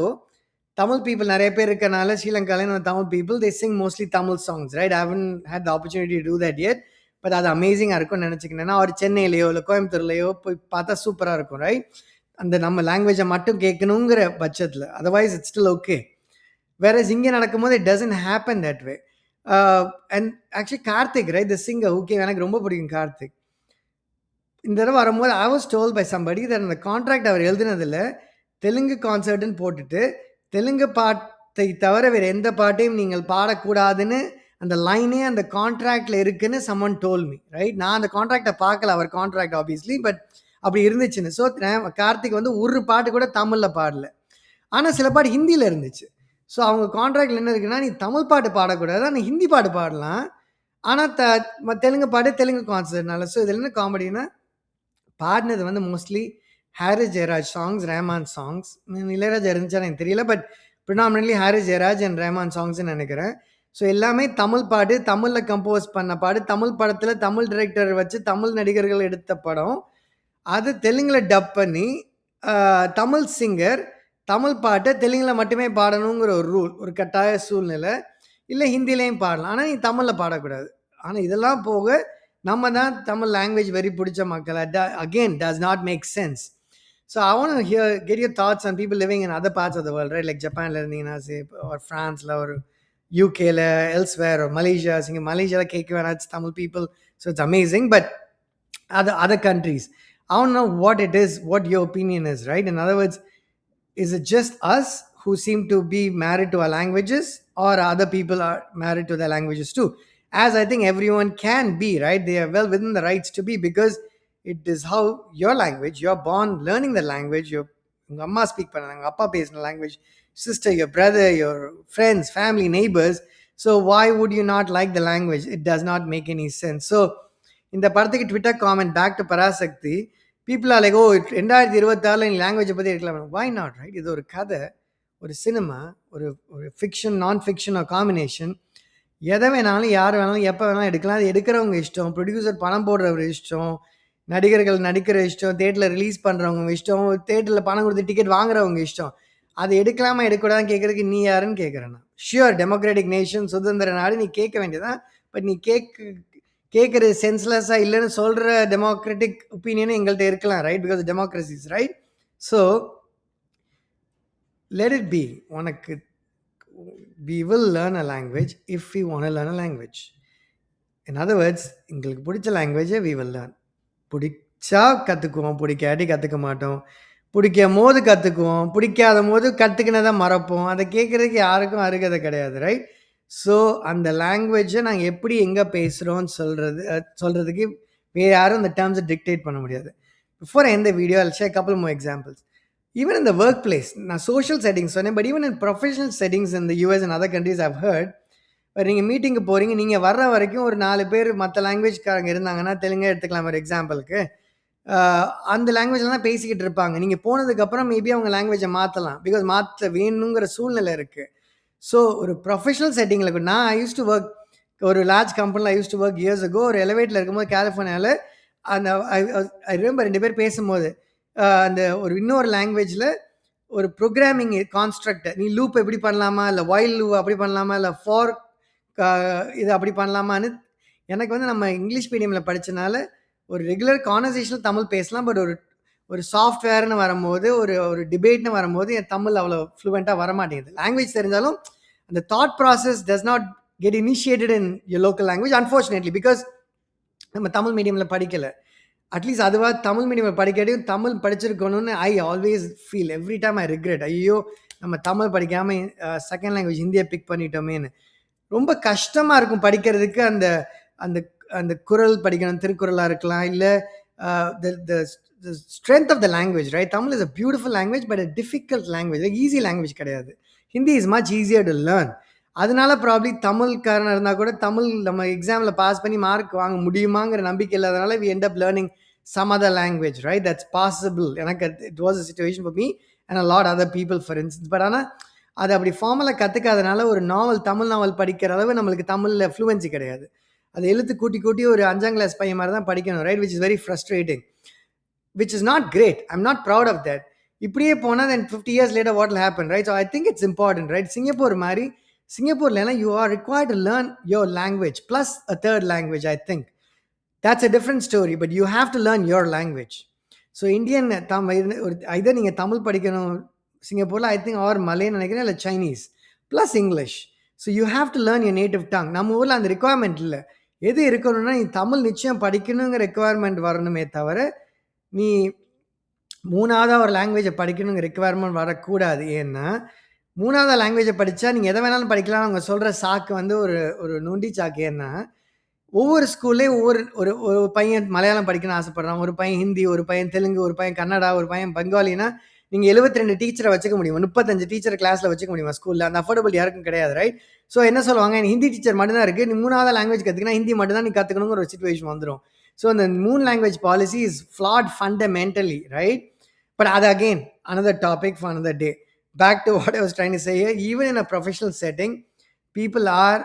Tamil people நிறைய பேர் இருக்கனால ஸ்ரீலங்கால Tamil people they sing mostly Tamil songs, right? I haven't had the opportunity to do that yet, but அது அமேசிங்காக இருக்கும்னு நினச்சிக்கினேன்னா ஒரு சென்னையிலையோ இல்லை கோயம்புத்தூர்லையோ போய் பார்த்தா சூப்பராக இருக்கும், ரைட்? அந்த நம்ம லாங்குவேஜை மட்டும் கேட்கணுங்கிற பட்சத்தில், otherwise it's still okay. Whereas இங்கே நடக்கும்போது it doesn't happen that way. And actually Karthik, right, the singer, okay, எனக்கு ரொம்ப பிடிக்கும் கார்த்திக். இந்த தடவை வரும்போது I was told by somebody that அந்த கான்ட்ராக்ட் அவர் எழுதினதில் தெலுங்கு கான்சர்ட்டுன்னு போட்டுட்டு தெலுங்கு பாட்டை தவிர வேறு எந்த பாட்டையும் நீங்கள் பாடக்கூடாதுன்னு அந்த லைனே அந்த கான்ட்ராக்டில் இருக்குன்னு சம்மன் டோல் மீ, ரைட்? நான் அந்த கான்ட்ராக்டை பார்க்கல, அவர் கான்ட்ராக்ட் ஆப்வியஸ்லி, பட் அப்படி இருந்துச்சுன்னு. ஸோ கார்த்திக் வந்து ஒரு பாட்டு கூட தமிழில் பாடல, ஆனால் சில பாட்டு ஹிந்தியில் இருந்துச்சு. ஸோ அவங்க கான்ட்ராக்டில் என்ன இருக்குன்னா, நீ தமிழ் பாட்டு பாடக்கூடாது, நீ ஹிந்தி பாட்டு பாடலாம், ஆனால் தெலுங்கு பாட்டு தெலுங்கு கான்சர்ட்னால. ஸோ இதில் என்ன காமெடினா, பாடினது வந்து mostly Harris Jayaraj songs, Rahman songs. Ilaiyaraaja இருந்துச்சா எனக்கு தெரியல, but predominantly Harris Jayaraj and Rahman சாங்ஸ்ன்னு நினைக்கிறேன். ஸோ எல்லாமே தமிழ் பாட்டு, தமிழில் கம்போஸ் பண்ண பாட்டு, தமிழ் படத்தில் தமிழ் டைரக்டர் வச்சு தமிழ் நடிகர்கள் எடுத்த படம், அது தெலுங்கில் டப் பண்ணி தமிழ் சிங்கர் தமிழ் பாட்டை தெலுங்கில் மட்டுமே பாடணுங்கிற ஒரு ரூல், ஒரு கட்டாய சூழ்நிலை. இல்லை ஹிந்திலையும் பாடலாம், ஆனால் நீ தமிழில் பாடக்கூடாது. ஆனால் இதெல்லாம் போக நம்ம தான் தமிழ் லாங்குவேஜ் வெரி பிடிச்ச மக்கள். Again does not make sense. So I want to get your thoughts on people living in other parts of the world, right? Like Japanல இருந்தீங்கன்னா or ஃப்ரான்ஸில் ஒரு UKல, elsewhere, or Malaysia. Malaysia it's Tamil people, so it's amazing. But other countries, I don't know what it is, what your opinion is, right? In other words, is it just us who seem to be married to our languages, or other people are married to their languages too? As I think everyone can be, right? They are well within the rights to be, because it is how your language, you're born learning the language. Your உங்க அம்மா speak பண்ணாங்க, அப்பா பேசின language, sister, your brother, your friends, family, neighbors. So why would you not like the language? It does not make any sense. So இந்த படத்துக்கு Twitter comment back to Parasakthi, people are like, oh 2026 நீ லாங்குவேஜை பற்றி இருக்கலாம். Why not, right? இது ஒரு கதை, ஒரு சினிமா, ஒரு ஒரு ஃபிக்ஷன், நான் ஃபிக்ஷன், ஒரு காம்பினேஷன். எதை வேணாலும் யார் வேணாலும் எப்போ வேணாலும் எடுக்கலாம். அது எடுக்கிறவங்க இஷ்டம், ப்ரொடியூசர் பணம் போடுறவர் இஷ்டம், நடிகர்கள் நடிக்கிற இஷ்டம், தேட்டரில் ரிலீஸ் பண்ணுறவங்க இஷ்டம், தேட்டரில் பணம் கொடுத்து டிக்கெட் வாங்குறவங்க இஷ்டம். அது எடுக்கலாமா எடுக்கூடாதுன்னு கேட்குறதுக்கு நீ யாருன்னு கேட்குறேன். ஷியோர், டெமோக்ராட்டிக் நேஷன், சுதந்திர நாடு, நீ கேட்க வேண்டியதான். பட் நீ கேட்குறது சென்ஸ்லெஸ்ஸாக இல்லைன்னு சொல்கிற டெமோக்ராட்டிக் ஒப்பீனியனும் எங்கள்கிட்ட இருக்கலாம், right? Because democracies, right? So let it be. உனக்கு we will learn a language if we want to learn a language. In other words, எங்களுக்கு பிடிச்ச லாங்குவேஜை we will learn. பிடிச்சா கற்றுக்குவோம், பிடிக்காட்டி கற்றுக்க மாட்டோம். பிடிக்கும் போது கற்றுக்குவோம், பிடிக்காத போது கற்றுக்கினதை மறப்போம். அதை கேட்குறதுக்கு யாருக்கும் அருகதை கிடையாது, ரைட்? ஸோ அந்த லாங்குவேஜை நாங்கள் எப்படி எங்கே பேசுகிறோன்னு சொல்கிறதுக்கு வேறு யாரும் இந்த டேர்ம்ஸை டிக்டேட் பண்ண முடியாது. பிஃபோர் எந்த video I'll share a couple more examples. Even in the workplace, நான் social settings சொன்னேன், but even in professional settings in the US and other countries I've heard, நீங்கள் மீட்டிங்கு போகிறீங்க, நீங்கள் வர்ற வரைக்கும் ஒரு 4 பேர் மற்ற லாங்குவேஜ்காரங்க இருந்தாங்கன்னா, தெலுங்கு எடுத்துக்கலாம் ஒரு எக்ஸாம்பிளுக்கு, அந்த லாங்குவேஜில் தான் பேசிக்கிட்டு இருப்பாங்க. நீங்கள் போனதுக்கப்புறம் மேபி அவங்க லாங்குவேஜை மாற்றலாம், பிகாஸ் மாற்ற வேணுங்கிற சூழ்நிலை இருக்குது. ஸோ ஒரு ப்ரொஃபஷனல் செட்டிங்கில் நான் ஐ யூஸ் டு ஒர்க் ஒரு லார்ஜ் கம்பெனியில் I used to work years ago. ஒரு எலிவேட்டில் இருக்கும்போது கலிஃபோர்னியாவில் அந்த ஐ ரிமெம்பர் 2 பேர் பேசும்போது அந்த ஒரு இன்னொரு லாங்குவேஜில் ஒரு ப்ரோக்ராமிங் கான்ஸ்ட்ரக்ட், நீ லூப் எப்படி பண்ணலாமா, இல்லை வைல் லூப் அப்படி பண்ணலாமா, இல்லை ஃபார் இது அப்படி பண்ணலாமான்னு. எனக்கு நம்ம இங்கிலீஷ் மீடியமில் படித்தனால ஒரு ரெகுலர் கான்வர்சேஷனில் தமிழ் பேசலாம், பட் ஒரு சாஃப்ட்வேர்னு வரும்போது, ஒரு டிபேட்னு வரும்போது என் தமிழ் அவ்வளோ ஃப்ளூவெண்ட்டாக வரமாட்டேங்குது. லாங்குவேஜ் தெரிஞ்சாலும் அந்த thought process does not get initiated in your local language, unfortunately, because நம்ம தமிழ் மீடியமில் படிக்கலை. அட்லீஸ்ட் அதுவாக தமிழ் மீடியம் படிக்காட்டியும் தமிழ் படிச்சிருக்கணும்னு I always feel. Every time I regret, ஐயோ நம்ம தமிழ் படிக்காமல் செகண்ட் லாங்குவேஜ் ஹிந்தியை பிக் பண்ணிட்டோமேன்னு. ரொம்ப கஷ்டமாக இருக்கும் படிக்கிறதுக்கு. அந்த அந்த அந்த குறள் படிக்கணும், திருக்குறளாக இருக்கலாம், இல்லை the strength of the language, right? Tamil is a beautiful language, but a difficult language. Like easy language கிடையாது. Hindi is much easier to learn. அதனால ப்ராப்ளி தமிழ்காரனாக இருந்தால் கூட தமிழ் நம்ம எக்ஸாமில் பாஸ் பண்ணி மார்க் வாங்க முடியுமாங்கிற நம்பிக்கை இல்லாதனால we end up learning some other language, right? That's possible. எனக்கு it was a situation for me and a lot other people, for instance. But ஆனால் அது அப்படி ஃபார்மலாக கற்றுக்காதனால ஒரு தமிழ் நாவல் படிக்கிற அளவு நம்மளுக்கு தமிழில் ஃப்ளூவன்சி கிடையாது. அது எழுத்து கூட்டி ஒரு 5ஆம் கிளாஸ் பையன் மாதிரி தான் படிக்கணும், right? which is very frustrating, which is not great. I'm not proud of that. இப்படியே போனால் then 50 years later what will happen, right? So I think it's important, right? Singapore மாதிரி, சிங்கப்பூர்ல you are required to learn your language plus a third language. I think that's a different story, but you have to learn your language. So Indian either நீங்கள் தமிழ் படிக்கணும் சிங்கப்பூரில், I think, or Malay நினைக்கிறேன், இல்லை Chinese plus English. So you have to learn your native tongue. நம்ம ஊரில் அந்த requirement இல்லை. எது இருக்கணும்னா நீ தமிழ் நிச்சயம் படிக்கணுங்கிற ரெக்குவயர்மெண்ட் வரணுமே தவிர நீ 3ஆவதாக ஒரு லாங்குவேஜை படிக்கணுங்கிற ரெக்குவயர்மெண்ட் வரக்கூடாது. ஏன்னா 3ஆவது லாங்குவேஜை படித்தா நீங்கள் எதை வேணாலும் படிக்கலாம். அவங்க சொல்கிற சாக்கு ஒரு நொண்டி சாக்கு. ஏன்னா ஒவ்வொரு ஸ்கூல்லேயும் ஒரு பையன் மலையாளம் படிக்கணும்னு ஆசைப்படுறான், ஒரு பையன் ஹிந்தி, ஒரு பையன் தெலுங்கு, ஒரு பையன் கன்னடா, ஒரு பையன் பெங்காலினா நீங்கள் 72 டீச்சரை வச்சுக்க முடியுமா? 35 டீச்சர் கிளாஸில் வச்சுக்க முடியுமா ஸ்கூலில்? அந்த அஃபோர்டபிள் யாருக்கும் கிடையாது, ரைட்? ஸோ என்ன சொல்லுவாங்க, ஹிந்தி டீச்சர் மட்டும்தான் இருக்குது, நீ 3ஆவது லாங்குவேஜ் கற்றுக்கினா ஹிந்தி மட்டும் தான் நீ கற்றுக்கணுங்கிற ஒரு சிச்சுவேஷன் வந்துடும். ஸோ அந்த 3 language policy is flawed fundamentally, right? But that again, another topic for another day. Back to what I was trying to say here, even in a professional setting, people are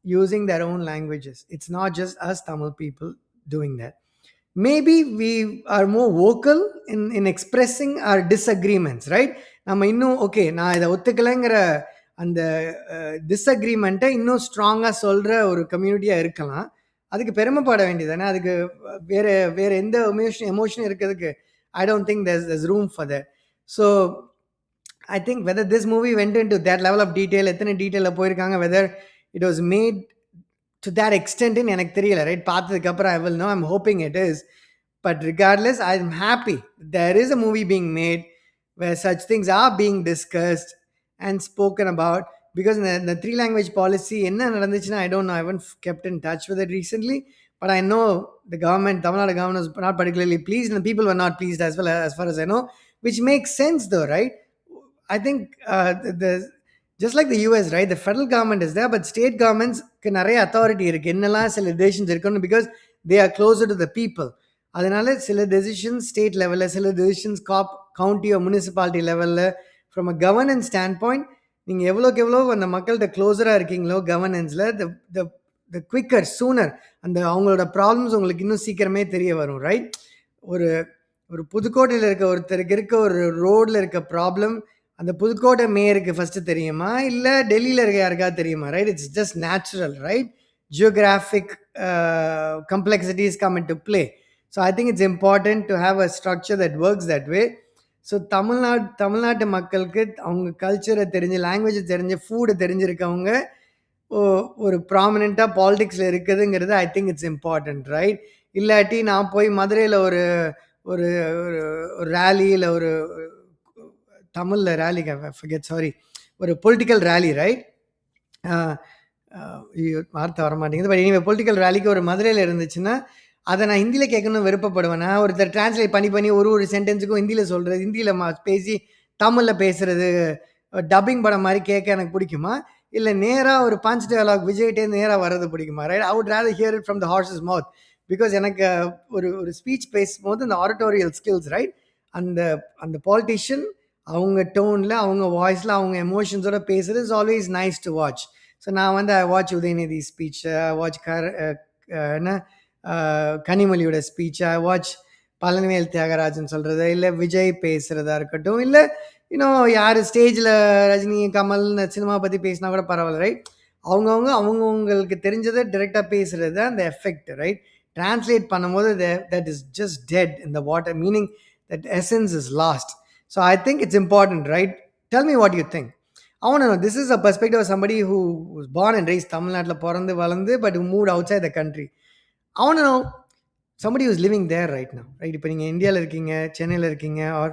using their own languages. It's not just us Tamil people doing that. Maybe we are more vocal in expressing our disagreements, right? நம்ம இன்னும் okay நான் இதை ஒத்துக்கலைங்கிற அந்த டிஸ்அக்ரிமெண்ட்டை இன்னும் ஸ்ட்ராங்காக சொல்கிற ஒரு கம்யூனிட்டியாக இருக்கலாம். அதுக்கு பெருமைப்பட வேண்டியதானே? அதுக்கு வேறு எந்த எமோஷனும் இருக்கிறதுக்கு I don't think there's room for that. So I think whether this movie went into that level of detail, எத்தனை டீட்டெயிலில் போயிருக்காங்க, whether it was made to that extent ன்னு எனக்கு தெரியல, ரைட்? பார்த்ததுக்கு அப்புறம் I will know. I'm hoping it is. But regardless, I'm happy there is a movie being made where such things are being discussed and spoken about. Because the three language policy, என்ன நடந்துச்சுன்னா, I don't know. I haven't kept in touch with it recently. But I know the government, Tamil Nadu government, was not particularly pleased, and the people were not pleased as well, as far as I know, which makes sense though, right? I think the just like the US, right? The federal government is there, but state governments நிறைய authority இருக்கு. என்னெல்லாம் சில decisions இருக்கணும், because they are closer to the people. அதனால சில decisions state level, சில decisions county or municipality level, from a governance standpoint, நீங்க எவ்வளோக்கு எவ்வளோ அந்த மக்கள்கிட்ட க்ளோஸராக இருக்கீங்களோ கவர்னன்ஸில், the the quicker sooner அந்த அவங்களோட ப்ராப்ளம்ஸ் உங்களுக்கு இன்னும் சீக்கிரமே தெரிய வரும், ரைட்? ஒரு ஒரு புதுக்கோட்டையில் இருக்க ஒருத்தருக்கு இருக்க ஒரு ரோடில் இருக்க ப்ராப்ளம் அந்த புதுக்கோட்டை மேயருக்கு ஃபர்ஸ்ட் தெரியுமா, இல்லை டெல்லியில் இருக்க யாருக்காவது தெரியுமா, right? It's just natural, right? Geographic complexities come in to play. So I think it's important to have a structure that works that way. So தமிழ்நாட்டு மக்களுக்கு அவங்க கல்ச்சரை தெரிஞ்சு, லாங்குவேஜை தெரிஞ்சு, ஃபுட்டை தெரிஞ்சிருக்கவங்க ஒரு ப்ராமினெண்ட்டாக பாலிடிக்ஸில் இருக்குதுங்கிறது I think it's important, right? இல்லாட்டி நான் போய் மதுரையில் ஒரு ஒரு ஒரு ரேலி, இல்லை ஒரு தமிழில் ரேலி, சாரி, ஒரு பொலிட்டிக்கல் ரேலி, ரைட்? வார்த்தை வர மாட்டேங்குது. பட் இனிமேல் பொலிட்டிக்கல் ரேலிக்கு ஒரு மதுரையில் இருந்துச்சுன்னா அதை நான் ஹிந்தியில் கேட்கணும்னு விருப்பப்படுவேன். நான் ஒருத்தர் டிரான்ஸ்லேட் பண்ணி ஒரு சென்டென்ஸுக்கும் ஹிந்தியில் சொல்கிறது, ஹிந்தியில் பேசி தமிழில் பேசுகிறது, டப்பிங் படம் மாதிரி கேட்க எனக்கு பிடிக்குமா, இல்லை நேராக ஒரு பஞ்ச் டயலாக் விஜய்கிட்டே நேராக வர்றது பிடிக்குமா, right? I would rather here it from the horses mouth. Because எனக்கு ஒரு ஸ்பீச் பேசும்போது அந்த ஆடிட்டோரியல் ஸ்கில்ஸ், ரைட்? அந்த அந்த பாலிட்டிஷியன் அவங்க டோனில், அவங்க வாய்ஸில், அவங்க எமோஷன்ஸோட பேசுகிறது is always nice to watch. So நான் I watch Udhayanidhi speech, I watch என்ன கனிமொழியோட speech, I watch Palanivel Thiagarajan சொல்கிறது, இல்லை விஜய் பேசுகிறதா இருக்கட்டும், இல்லை இன்னும் யார் ஸ்டேஜில் ரஜினி, கமல் சினிமா பற்றி பேசினா கூட பரவாயில்ல, ரைட்? அவங்கவுங்களுக்கு தெரிஞ்சதை டிரெக்டாக பேசுகிறது அந்த எஃபெக்ட், ரைட்? டிரான்ஸ்லேட் பண்ணும்போது that is just dead in the water, meaning that essence is lost. So I think it's important, right? Tell me what you think. I want to know, this is a perspective of somebody who was born and raised Tamil Nadu, பிறந்து வளர்ந்து, but who moved outside the country. I want to know somebody who's living there right now, right? இப்போ நீங்கள் இந்தியாவில் இருக்கீங்க, சென்னையில் இருக்கீங்க, or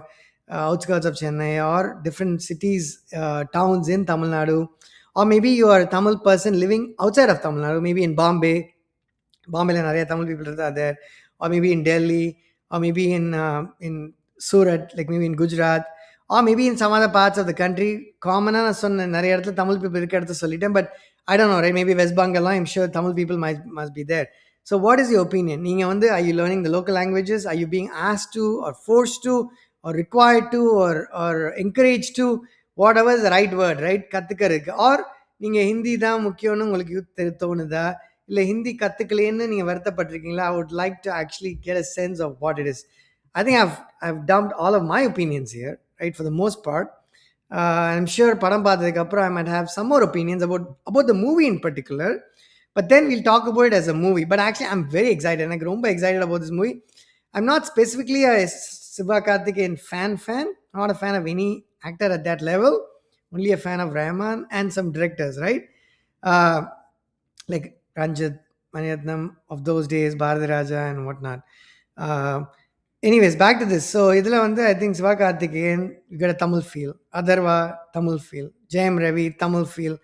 outskirts of Chennai, or different cities, towns in Tamil Nadu, or maybe you are a Tamil person living outside of Tamil Nadu, maybe in Bombay. Bombay நிறைய Tamil people are there, or maybe in Delhi, or maybe in Surat, like maybe in Gujarat, or maybe in some other parts of the country. Common நான் சொன்ன நிறைய இடத்துல Tamil people இருக்க இடத்த சொல்லிட்டேன், but I don't know, right? Maybe West Bengal, I'm sure Tamil people must be there. So what is your opinion? நீங்கள் are you learning the local languages? Are you being asked to, or forced to, or required to, or encouraged to, whatever is the right word, right? கற்றுக்கிறதுக்கு, or நீங்கள் ஹிந்தி தான் முக்கியம்னு உங்களுக்கு தோணுதா, இல்லை ஹிந்தி கற்றுக்கலேன்னு நீங்கள் வருத்தப்பட்டிருக்கீங்களா? I would like to actually get a sense of what it is. I think I've dumped all of my opinions here, right, for the most part. I'm sure படம் பார்த்ததுக்கு அப்புறம் I might have some more opinions about the movie in particular, but then we'll talk about it as a movie. But actually I'm very excited. I'm ரொம்ப excited about this movie. I'm not specifically a Sivakarthikeyan fan, not a fan of any actor at that level, only a fan of Rahman and some directors, right? Like Ranjit, Maniratnam of those days, Bharati Raja and whatnot. Anyways, back to this. So idhula I think Sivakarthikeyan, you got a Tamil feel, Atharva Tamil feel, Jayam Ravi Tamil feel.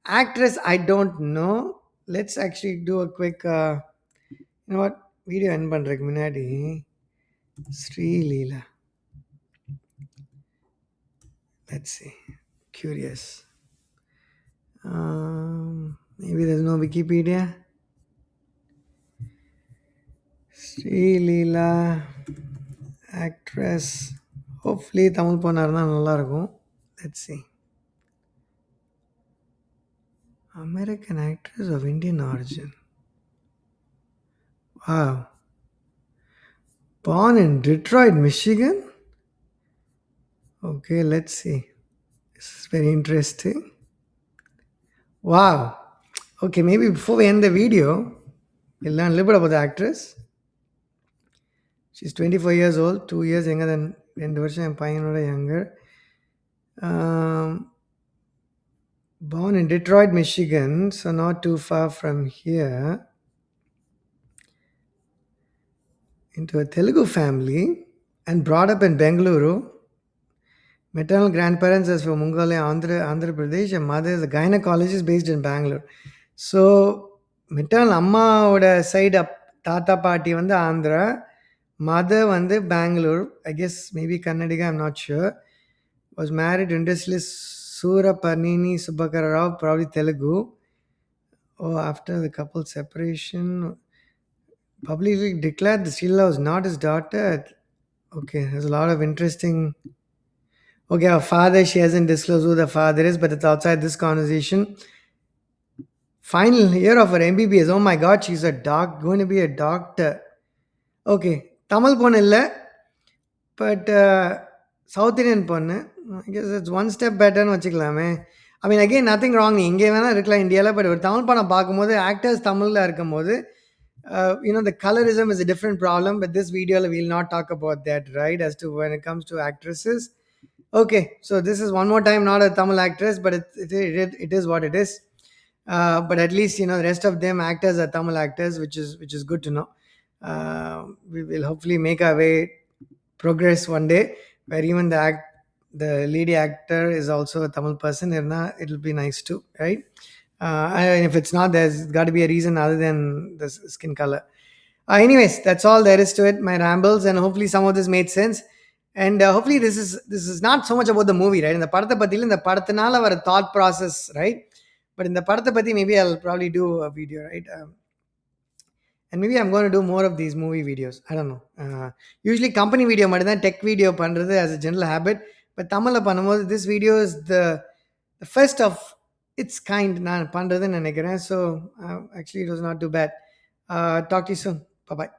Actress, I don't know. Let's actually do a quick you know what, video end பண்றதுக்கு முன்னாடி Sri Leela, let's see, curious. Maybe there's no Wikipedia. Sri Leela, actress, hopefully Tamil பொண்ணா இருந்தால் நல்லா இருக்கும். Let's see. American actress of Indian origin. Wow. Born in Detroit, Michigan. Okay, let's see. This is very interesting. Wow. Okay, maybe before we end the video, we'll learn a little bit about the actress. She's 24 years old, 2 years younger than 2 வருஷம் என் பையனோட younger. Um, Born in Detroit, Michigan, so not too far from here, into a Telugu family, and brought up in Bengaluru. Maternal grandparents is from Mongolia, Andhra Pradesh, and mother is a gynecologist based in Bangalore. So, maternal அம்மாவோட side up தாத்தா பாட்டி வந்து Andhra, mother வந்து Bangalore. I guess maybe Kannadiga, I'm not sure. Was married to industrialist Surapanini Subhakara Rao, probably Telugu. Oh, after the couple separation, publicly declared that Sheila was not his daughter. Okay, there's a lot of interesting. Okay, her father, she hasn't disclosed who the father is, but it's outside this conversation. Final year of her MBBS. Oh my god, she's a going to be a doctor. Okay, Tamil பொண்ணு இல்ல, but South Indian பொண்ணு. I guess it's one step better ன்னு வச்சுக்கலாமே. I mean, again, nothing wrong. நீ எங்கே வேணா இருக்கலாம் இந்தியாவில், பட் ஒரு தமிழ் படம் பார்க்கும்போது ஆக்டர்ஸ் தமிழில் இருக்கும்போது the colorism is a different problem, but this video we will not talk about that, right? As to when it comes to actresses. Okay, so this is one more time not a Tamil actress, but it is what it is. But at least the rest of them actors are Tamil actors, which is good to know. We will hopefully make our way progress one day where even the lead actor is also a Tamil person. It'll be nice too, right? And if it's not, there's got to be a reason other than the skin color. Anyways, that's all there is to it. My rambles, and hopefully some of this made sense. And hopefully this is not so much about the movie, right? In the படத்தை பத்தியில இந்த படத்தினால வர thought process, right? But in the படத்தை பத்தி maybe I'll probably do a video, right? And maybe I'm going to do more of these movie videos. I don't know. Usually company video மட்டும் தான் tech video பண்றது as a general habit. But தமிழ்ல பண்ணும்போது this video is the first of its kind நான் பண்றதுன்னு நினைக்கிறேன். So actually it was not too bad. Talk to you soon. Bye bye.